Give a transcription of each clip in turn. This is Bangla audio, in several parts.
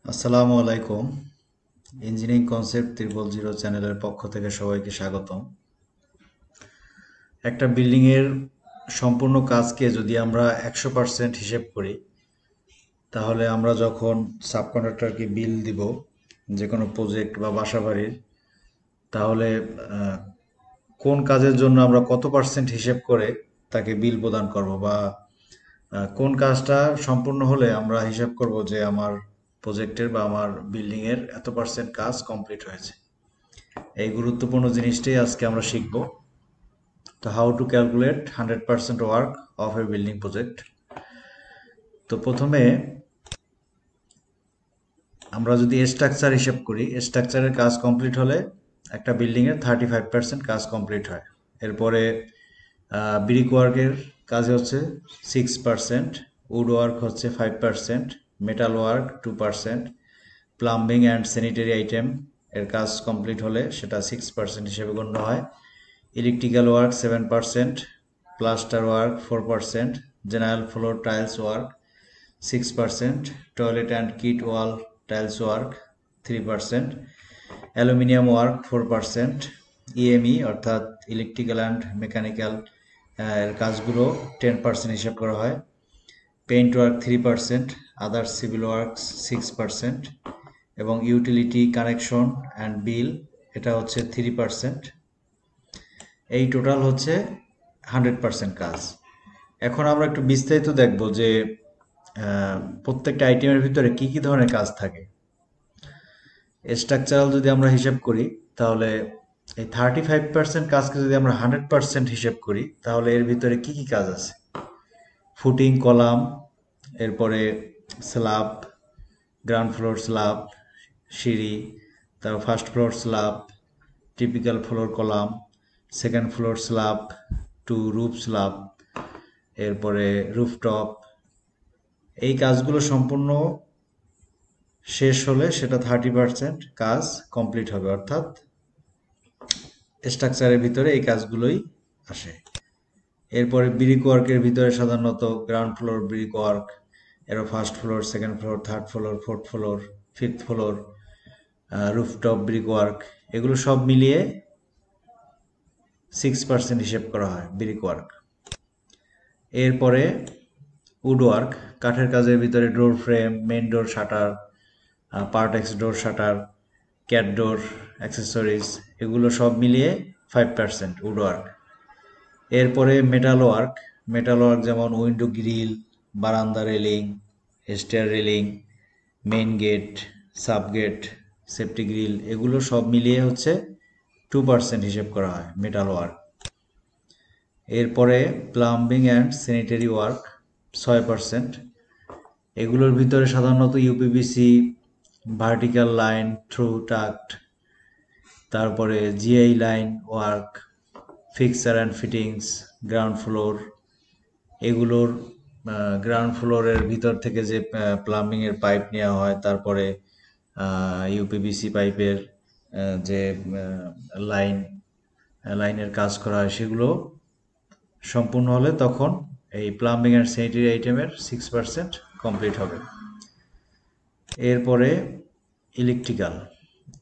আসসালামু আলাইকুম। ইঞ্জিনিয়ারিং কনসেপ্ট 000 চ্যানেলের পক্ষ থেকে সবাইকে স্বাগতম। একটা বিল্ডিং এর সম্পূর্ণ কাজকে যদি আমরা 100% হিসেব করি, তাহলে আমরা যখন সাবকন্ট্রাক্টরকে বিল দিব যে কোনো প্রজেক্ট বা বাসাবাড়ির, তাহলে আহ, কোন কাজের জন্য আমরা কত পার্সেন্ট হিসেব করে তাকে বিল প্রদান করব, বা কোন কাজটা সম্পূর্ণ হলে আমরা হিসাব করব যে আমার প্রজেক্টের বা আমার বিল্ডিং এর এত পার্সেন্ট কাজ কমপ্লিট হয়েছে। এই গুরুত্বপূর্ণ জিনিসটাই আজকে আমরা শিখব। তো how to calculate 100% work of A building project. তো প্রথমে আমরা যদি স্ট্রাকচার হিসেব করি, স্ট্রাকচারের কাজ কমপ্লিট হলে একটা বিল্ডিং এর 35% কাজ কমপ্লিট হয়। এরপরে ব্রিক ওয়ার্কের কাজ হচ্ছে 6%, উড ওয়ার্ক হচ্ছে 5%, metal work 2%, plumbing and sanitary item এর কাজ কমপ্লিট হলে সেটা 6% হিসেবে গণ্য হয়। Electrical work 7%, plaster work 4%, general floor tiles work 6%, toilet and kit wall tiles work 3%, aluminium work 4%, EME অর্থাৎ ইলেকট্রিক্যাল অ্যান্ড মেকানিক্যাল এর কাজগুলো 10% হিসাব করা হয়। পেইন্ট ওয়ার্ক 3%, আদার সিভিল ওয়ার্কস 6%, এবং ইউটিলিটি কানেকশন অ্যান্ড বিল এটা হচ্ছে 3%। এই টোটাল হচ্ছে 100% কাজ। এখন আমরা একটু বিস্তারিত দেখব যে প্রত্যেকটা আইটেমের ভিতরে কি কি ধরনের কাজ থাকে। স্ট্রাকচারাল যদি আমরা হিসাব করি, তাহলে এই 35% কাজকে যদি আমরা 100% হিসেব করি, তাহলে এর ভিতরে কি কি কাজ আছে? ফুটিং কলাম, এরপরে স্ল্যাব, গ্রাউন্ড ফ্লোর স্ল্যাব, সিঁড়ি, তারপর first floor slab, typical floor column, second floor slab to roof slab, এরপরে রুফটপ। এই কাজগুলো সম্পূর্ণ শেষ হলে সেটা 30% কাজ কমপ্লিট হবে, অর্থাৎ স্ট্রাকচারের ভিতরে এই কাজগুলোই আসে। এরপরে ব্রিক ওয়ার্কের ভিতরে সাধারণত গ্রাউন্ড ফ্লোর ব্রিক ওয়ার্ক, এরও first floor, second floor, third floor, fourth floor, fifth floor, rooftop brick work, এগুলো সব মিলিয়ে 6% হিসেব করা হয় ব্রিক ওয়ার্ক। এরপরে উড ওয়ার্ক, কাঠের কাজের ভিতরে door frame, main door shutter, partex door shutter, cat door, accessories, এগুলো সব মিলিয়ে 5% উড ওয়ার্ক। এরপরে মেটাল ওয়ার্ক, মেটাল ওয়ার্ক যেমন উইন্ডো গ্রিল, বারান্দা railing, stair railing, main gate, sub gate, safety grill, এগুলো সব মিলিয়ে হচ্ছে 2% হিসেব করা হয় মেটাল ওয়ার্ক। এরপরে প্লাম্বিং অ্যান্ড স্যানিটারি ওয়ার্ক 6%। এগুলোর ভিতরে সাধারণত uPVC, vertical line through duct, তারপরে GI line work, fixture and fittings, ground floor, এগুলোর গ্রাউন্ড ফ্লোরের ভিতর থেকে যে প্লাম্বিংয়ের পাইপ নেওয়া হয়, তারপরে ইউপিভিসি পাইপের যে লাইনের কাজ করা হয়, সেগুলো সম্পূর্ণ হলে তখন এই প্লাম্বিং অ্যান্ড স্যানিটারি আইটেমের 6% কমপ্লিট হবে। এরপরে ইলেকট্রিক্যাল,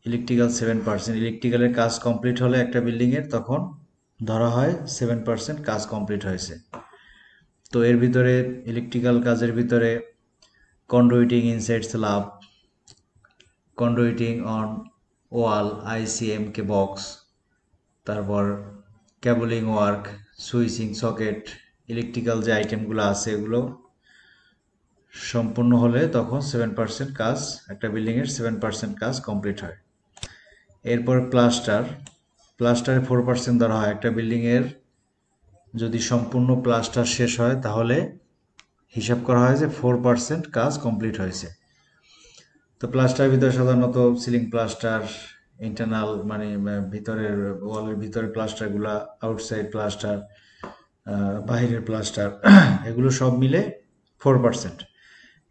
ইলেকট্রিক্যাল 7%। ইলেকট্রিক্যালের কাজ কমপ্লিট হলে একটা বিল্ডিংয়ের তখন ধরা হয় 7% কাজ কমপ্লিট হয়েছে। তো এর ভিতরে ইলেকট্রিক্যাল কাজের ভিতরে conduiting inside slab, conduiting on wall আইসিএমকে বক্স, তারপর cabling work, switching socket, electrical যে আইটেমগুলো আছে এগুলো সম্পূর্ণ হলে তখন 7% কাজ, একটা বিল্ডিংয়ের 7% কাজ কমপ্লিট হয়। এরপর প্লাস্টার, প্লাস্টারে 4% ধরা হয়। একটা বিল্ডিংয়ের যদি সম্পূর্ণ প্লাস্টার শেষ হয়, তাহলে হিসাব করা হয় যে 4% কাজ কমপ্লিট হয়েছে। তো প্লাস্টারের ভিতরে সাধারণত সিলিং প্লাস্টার, ইন্টারনাল মানে ভিতরের ওয়ালের ভিতরে প্লাস্টারগুলা, আউটসাইড প্লাস্টার, বাহিরের প্লাস্টার, এগুলো সব মিলে 4%।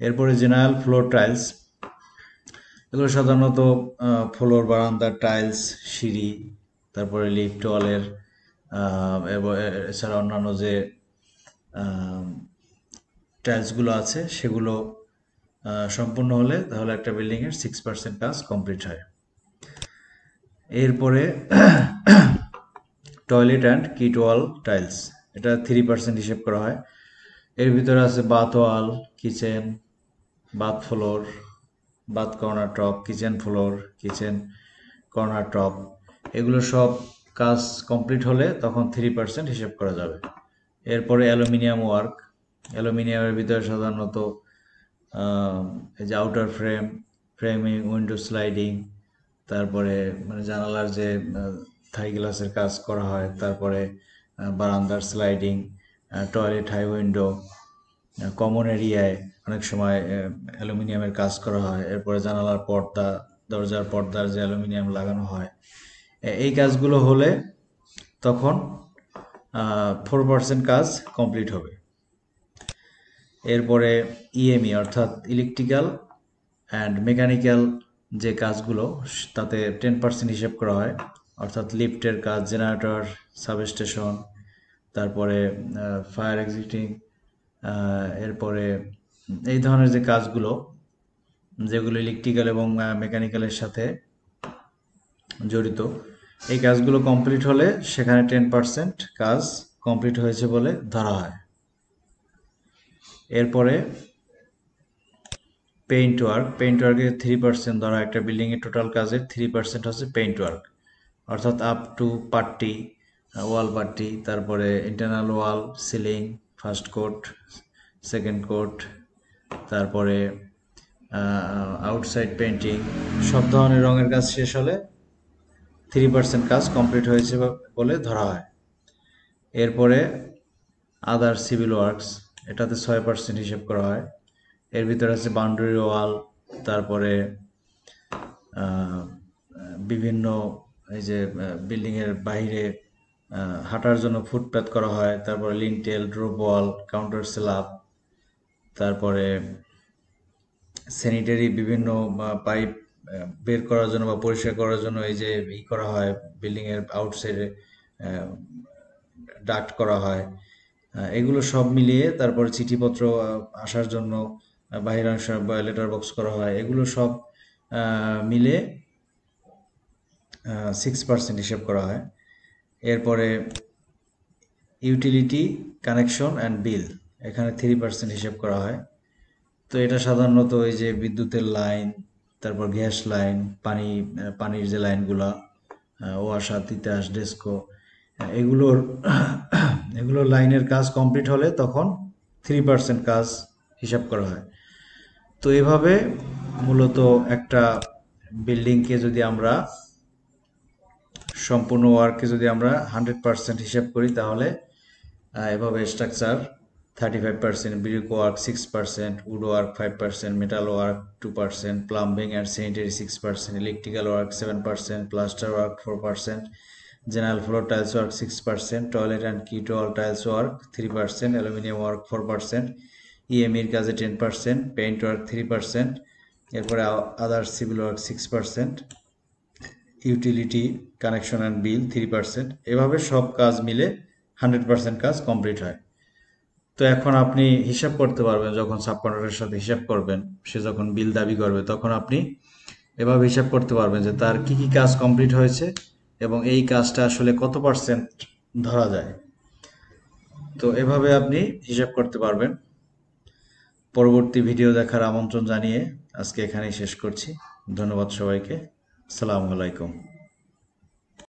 এরপরে জেনারেল ফ্লোর টাইলস, এগুলো সাধারণত ফ্লোর, বারান্দার টাইলস, সিঁড়ি, তারপরে লিফট ওয়ালের, এবং এছাড়া অন্যান্য যে টাইলসগুলো আছে সেগুলো সম্পূর্ণ হলে তাহলে একটা বিল্ডিংয়ের 6% কাজ কমপ্লিট হয়। এরপরে toilet and kit wall tiles, এটা 3% হিসেব করা হয়। এর ভিতরে আছে bath wall, kitchen, bath floor, bath corner top, kitchen floor, kitchen corner top, এগুলো সব কাজ কমপ্লিট হলে তখন 3% হিসেব করা যাবে। এরপরে অ্যালুমিনিয়াম ওয়ার্ক, অ্যালুমিনিয়ামের ভিতরে সাধারণত এই যে outer frame, framing, window sliding, তারপরে মানে জানালার যে থাই গ্লাসের কাজ করা হয়, তারপরে বারান্দার sliding, toilet high window, common এরিয়ায় অনেক সময় অ্যালুমিনিয়ামের কাজ করা হয়। এরপরে জানালার পর্দা, দরজার পর্দার যে অ্যালুমিনিয়াম লাগানো হয়, এই কাজগুলো হলে তখন 4% কাজ কমপ্লিট হবে। এরপরে ইএমই অর্থাৎ ইলেকট্রিক্যাল অ্যান্ড মেকানিক্যাল যে কাজগুলো, তাতে 10% হিসেব করা হয়, অর্থাৎ লিফটের কাজ, জেনারেটর, সাবস্টেশন, তারপরে ফায়ার এক্সিটিং, এরপরে এই ধরনের যে কাজগুলো যেগুলো ইলেকট্রিক্যাল এবং মেকানিক্যালের সাথে জড়িত, এই কাজগুলো কমপ্লিট হলে সেখানে 10% কাজ কমপ্লিট হয়েছে বলে ধরা হয়। এরপরে পেইন্ট ওয়ার্ক, পেইন্ট ওয়ার্কের 3% ধরা, একটা বিল্ডিংয়ের টোটাল কাজের 3% হচ্ছে পেইন্ট ওয়ার্ক, অর্থাৎ up to putty, wall putty, তারপরে internal wall, ceiling, first coat, second coat, তারপরে আউটসাইড পেইন্টিং, সব ধরনের রঙের কাজ শেষ হলে 3% কাজ কমপ্লিট হয়েছে বলে ধরা হয়। এরপরে আদার সিভিল ওয়ার্কস, এটাতে 6% হিসেব করা হয়। এর ভিতরে আছে বাউন্ডারি ওয়াল, তারপরে বিভিন্ন এই যে বিল্ডিংয়ের বাইরে হাঁটার জন্য ফুটপাথ করা হয়, তারপরে লিনটেল, ড্রপ ওয়াল, কাউন্টার স্ল্যাব, তারপরে স্যানিটারি বিভিন্ন পাইপ বের করার জন্য বা পরিষ্কার করার জন্য এই যে করা হয়, বিল্ডিংয়ের আউটসাইডে ডাক্ট করা হয়, এগুলো সব মিলিয়ে তারপরে চিঠিপত্র আসার জন্য বাহির আসার বা লেটার বক্স করা হয়, এগুলো সব মিলে 6% হিসেব করা হয়। এরপরে ইউটিলিটি, কানেকশন অ্যান্ড বিল, এখানে 3% হিসেব করা হয়। তো এটা সাধারণত এই যে বিদ্যুতের লাইন, তারপর গ্যাস লাইন, পানির যে লাইনগুলা, ওয়াসা, তিতাস, ডেস্কো, এগুলোর লাইনের কাজ কমপ্লিট হলে তখন 3% কাজ হিসাব করা হয়। তো এভাবে মূলত একটা বিল্ডিংকে যদি আমরা সম্পূর্ণ ওয়ার্ককে যদি আমরা 100% হিসাব করি, তাহলে এভাবে structure 35%, brick work 6%, wood work 5%, metal work 2%, plumbing and sanitary 6%, electrical work 7%, plaster work 4%, general floor tiles work 6%, toilet and kit wall tiles work 3%, aluminium work 4%, ইএমইর কাজে 10%, পেইন্ট ওয়ার্ক 3%, এরপরে other civil work 6%, utility, connection and bill 3%, এভাবে সব কাজ মিলে 100% কাজ কমপ্লিট হয়। তো এখন আপনি হিসাব করতে পারবেন, যখন সাবকন্ট্রাক্টরের সাথে হিসাব করবেন, সে যখন বিল দাবি করবে, তখন আপনি এভাবে হিসাব করতে পারবেন যে তার কি কি কাজ কমপ্লিট হয়েছে এবং এই কাজটা আসলে কত পার্সেন্ট ধরা যায়। তো এভাবে আপনি হিসাব করতে পারবেন। পরবর্তী ভিডিও দেখার আমন্ত্রণ জানিয়ে আজকে এখানেই শেষ করছি। ধন্যবাদ সবাইকে। আসসালামু আলাইকুম।